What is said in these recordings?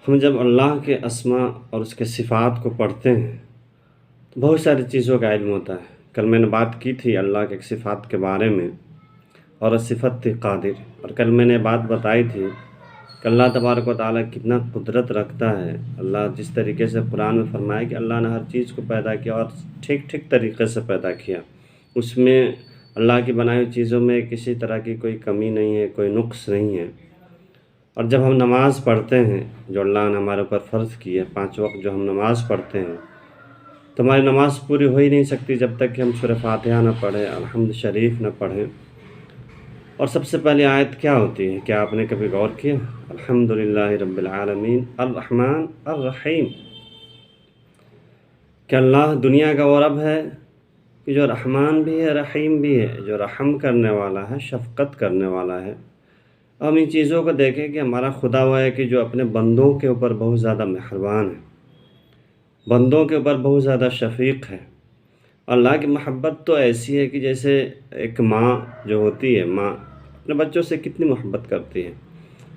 ہم جب اللہ کے اسماء اور اس کے صفات کو پڑھتے ہیں تو بہت ساری چیزوں کا علم ہوتا ہے۔ کل میں نے بات کی تھی اللہ کے صفات کے بارے میں، اور صفت تھی قادر، اور کل میں نے بات بتائی تھی کہ اللہ تبارک و تعالیٰ کتنا قدرت رکھتا ہے۔ اللہ جس طریقے سے قرآن میں فرمایا کہ اللہ نے ہر چیز کو پیدا کیا اور ٹھیک ٹھیک طریقے سے پیدا کیا، اس میں اللہ کی بنائی ہوئی چیزوں میں کسی طرح کی کوئی کمی نہیں ہے، کوئی نقص نہیں ہے۔ اور جب ہم نماز پڑھتے ہیں جو اللہ نے ہمارے اوپر فرض کی ہے، 5 وقت جو ہم نماز پڑھتے ہیں، تو ہماری نماز پوری ہو ہی نہیں سکتی جب تک کہ ہم سورہ فاتحہ نہ پڑھیں، الحمد شریف نہ پڑھیں۔ اور سب سے پہلی آیت کیا ہوتی ہے؟ کیا آپ نے کبھی غور کیا؟ الحمدللہ رب العالمین الرحمن الرحیم، کہ اللہ دنیا کا وہ رب ہے کہ جو رحمان بھی ہے، رحیم بھی ہے، جو رحم کرنے والا ہے، شفقت کرنے والا ہے۔ ہم ان چیزوں کو دیکھیں کہ ہمارا خدا وہ ہے کہ جو اپنے بندوں کے اوپر بہت زیادہ مہربان ہے، بندوں کے اوپر بہت زیادہ شفیق ہے۔ اللہ کی محبت تو ایسی ہے کہ جیسے ایک ماں جو ہوتی ہے، ماں اپنے بچوں سے کتنی محبت کرتی ہے۔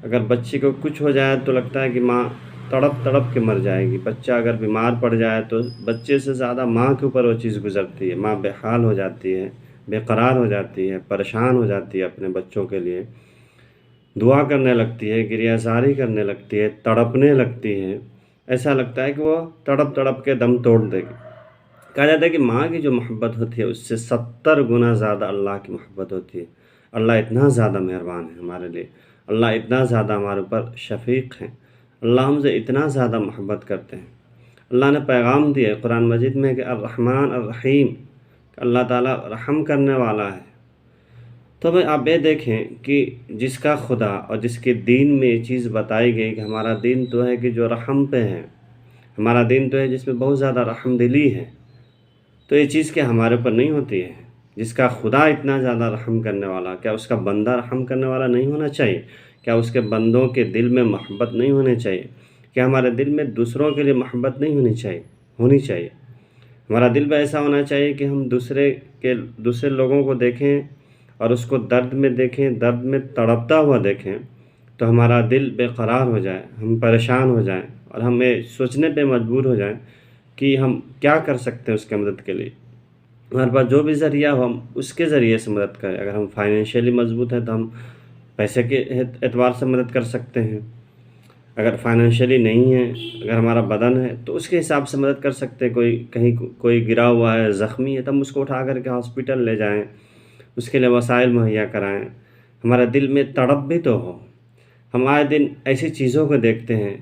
اگر بچے کو کچھ ہو جائے تو لگتا ہے کہ ماں تڑپ تڑپ کے مر جائے گی۔ بچہ اگر بیمار پڑ جائے تو بچے سے زیادہ ماں کے اوپر وہ چیز گزرتی ہے۔ ماں بے حال ہو جاتی ہے، بے قرار ہو جاتی ہے، پریشان ہو جاتی ہے اپنے بچوں کے لیے، دعا کرنے لگتی ہے، گریہ زاری کرنے لگتی ہے، تڑپنے لگتی ہے۔ ایسا لگتا ہے کہ وہ تڑپ تڑپ کے دم توڑ دے گی۔ کہا جاتا ہے کہ ماں کی جو محبت ہوتی ہے اس سے 70 گنا زیادہ اللہ کی محبت ہوتی ہے۔ اللہ اتنا زیادہ مہربان ہے ہمارے لیے، اللہ اتنا زیادہ ہمارے اوپر شفیق ہے، اللہ ہم سے اتنا زیادہ محبت کرتے ہیں۔ اللہ نے پیغام دیا ہے قرآن مجید میں کہ الرحمن الرحیم، کہ اللہ تعالیٰ رحم کرنے والا ہے۔ تو بھائی آپ یہ دیکھیں کہ جس کا خدا اور جس کے دین میں یہ چیز بتائی گئی کہ ہمارا دین تو ہے کہ جو رحم پہ ہے، ہمارا دین تو ہے جس میں بہت زیادہ رحم دلی ہے، تو یہ چیز کیا ہمارے اوپر نہیں ہوتی ہے؟ جس کا خدا اتنا زیادہ رحم کرنے والا، کیا اس کا بندہ رحم کرنے والا نہیں ہونا چاہیے؟ کیا اس کے بندوں کے دل میں محبت نہیں ہونی چاہیے؟ کیا ہمارے دل میں دوسروں کے لیے محبت نہیں ہونی چاہیے؟ ہونی چاہیے۔ ہمارا دل بھی ایسا ہونا چاہیے کہ ہم دوسرے لوگوں کو دیکھیں اور اس کو درد میں دیکھیں، درد میں تڑپتا ہوا دیکھیں، تو ہمارا دل بے قرار ہو جائے، ہم پریشان ہو جائیں اور ہمیں سوچنے پہ مجبور ہو جائیں کہ ہم کیا کر سکتے ہیں اس کے مدد کے لیے۔ ہمارے پاس جو بھی ذریعہ ہو ہم اس کے ذریعے سے مدد کریں۔ اگر ہم فائنینشیلی مضبوط ہیں تو ہم پیسے کے اعتبار سے مدد کر سکتے ہیں، اگر فائنینشیلی نہیں ہے، اگر ہمارا بدن ہے تو اس کے حساب سے مدد کر سکتے ہیں۔ کہیں کوئی گرا ہوا ہے، زخمی ہے، تو ہم اس کو اٹھا کر کے ہاسپٹل لے جائیں، اس کے لیے وسائل مہیا کرائیں۔ ہمارا دل میں تڑپ بھی تو ہو۔ ہم آئے دن ایسی چیزوں کو دیکھتے ہیں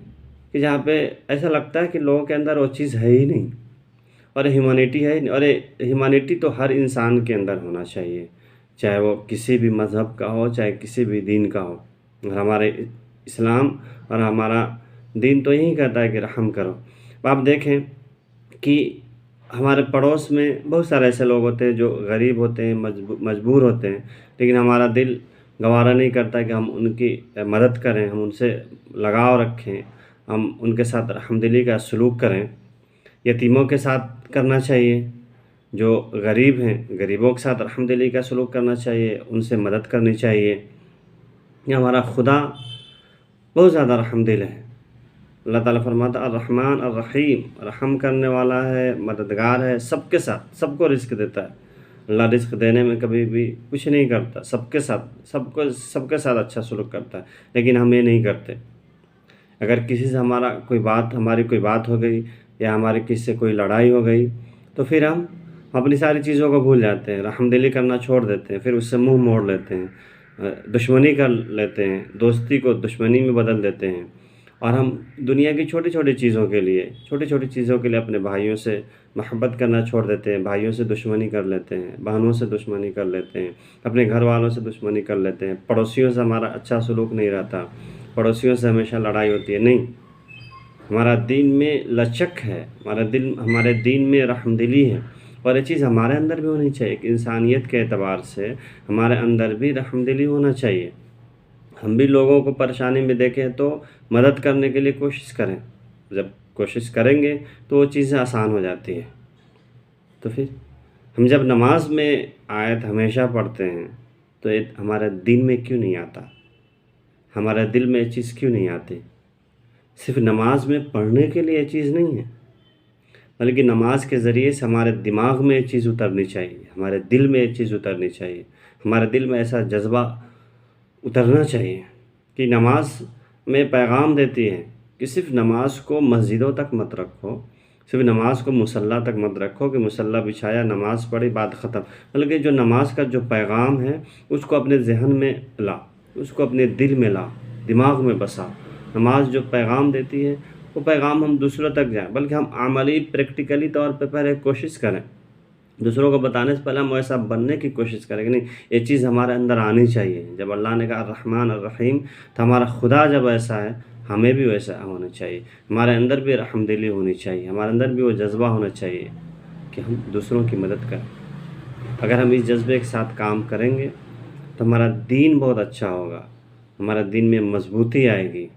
کہ جہاں پہ ایسا لگتا ہے کہ لوگوں کے اندر وہ چیز ہے ہی نہیں، اور ہیومینٹی ہے ہی نہیں۔ اور ہیومینٹی تو ہر انسان کے اندر ہونا چاہیے، چاہے وہ کسی بھی مذہب کا ہو، چاہے کسی بھی دین کا ہو۔ اور ہمارے اسلام اور ہمارا دین تو یہی کہتا ہے کہ رحم کرو۔ اب آپ دیکھیں کہ ہمارے پڑوس میں بہت سارے ایسے لوگ ہوتے ہیں جو غریب ہوتے ہیں، مجبور ہوتے ہیں، لیکن ہمارا دل گوارا نہیں کرتا کہ ہم ان کی مدد کریں، ہم ان سے لگاؤ رکھیں، ہم ان کے ساتھ رحمدلی کا سلوک کریں۔ یتیموں کے ساتھ کرنا چاہیے، جو غریب ہیں غریبوں کے ساتھ رحمدلی کا سلوک کرنا چاہیے، ان سے مدد کرنی چاہیے۔ یہ ہمارا خدا بہت زیادہ رحم دل ہے۔ اللہ تعالیٰ فرماتا ہے الرحمن الرحیم، رحم کرنے والا ہے، مددگار ہے، سب کے ساتھ، سب کو رزق دیتا ہے۔ اللہ رزق دینے میں کبھی بھی کچھ نہیں کرتا، سب کے ساتھ سب کے ساتھ اچھا سلوک کرتا ہے، لیکن ہم یہ نہیں کرتے۔ اگر کسی سے ہماری کوئی بات ہو گئی یا ہماری کسی سے کوئی لڑائی ہو گئی تو پھر ہم اپنی ساری چیزوں کو بھول جاتے ہیں، رحمدلی کرنا چھوڑ دیتے ہیں، پھر اس سے منہ موڑ لیتے ہیں، دشمنی کر لیتے ہیں، دوستی کو دشمنی میں بدل دیتے ہیں، اور ہم دنیا کی چھوٹی چھوٹی چیزوں کے لیے اپنے بھائیوں سے محبت کرنا چھوڑ دیتے ہیں، بھائیوں سے دشمنی کر لیتے ہیں، بہنوں سے دشمنی کر لیتے ہیں، اپنے گھر والوں سے دشمنی کر لیتے ہیں، پڑوسیوں سے ہمارا اچھا سلوک نہیں رہتا، پڑوسیوں سے ہمیشہ لڑائی ہوتی ہے۔ نہیں، ہمارا دین میں لچک ہے، ہمارے دین میں رحمدلی ہے، اور یہ چیز ہمارے اندر بھی ہونی چاہیے کہ انسانیت کے اعتبار سے ہمارے اندر بھی رحمدلی ہونا چاہیے۔ ہم بھی لوگوں کو پریشانی میں دیکھیں تو مدد کرنے کے لیے کوشش کریں۔ جب کوشش کریں گے تو وہ چیزیں آسان ہو جاتی ہیں۔ تو پھر ہم جب نماز میں آیت ہمیشہ پڑھتے ہیں تو ہمارے دین میں کیوں نہیں آتا؟ ہمارے دل میں یہ چیز کیوں نہیں آتی؟ صرف نماز میں پڑھنے کے لیے یہ چیز نہیں ہے، بلکہ نماز کے ذریعے سے ہمارے دماغ میں یہ چیز اترنی چاہیے، ہمارے دل میں یہ چیز اترنی چاہیے، ہمارے دل میں ایسا جذبہ اترنا چاہیے کہ نماز میں پیغام دیتی ہے کہ صرف نماز کو مسجدوں تک مت رکھو، صرف نماز کو مصلی تک مت رکھو کہ مصلی بچھایا نماز پڑھی بات ختم، بلکہ جو نماز کا جو پیغام ہے اس کو اپنے ذہن میں لا، اس کو اپنے دل میں لا، دماغ میں بسا۔ نماز جو پیغام دیتی ہے وہ پیغام ہم دوسروں تک جائیں، بلکہ ہم عملی پریکٹیکلی طور پہ پہلے کوشش کریں، دوسروں کو بتانے سے پہلے ہم ایسا بننے کی کوشش کریں کہ نہیں یہ چیز ہمارے اندر آنی چاہیے۔ جب اللہ نے کہا الرحمن الرحیم تو ہمارا خدا جب ایسا ہے ہمیں بھی ویسا ہونا چاہیے، ہمارے اندر بھی رحم دلی ہونی چاہیے، ہمارے اندر بھی وہ جذبہ ہونا چاہیے کہ ہم دوسروں کی مدد کریں۔ اگر ہم اس جذبے کے ساتھ کام کریں گے تو ہمارا دین بہت اچھا ہوگا، ہمارا دین میں مضبوطی آئے گی،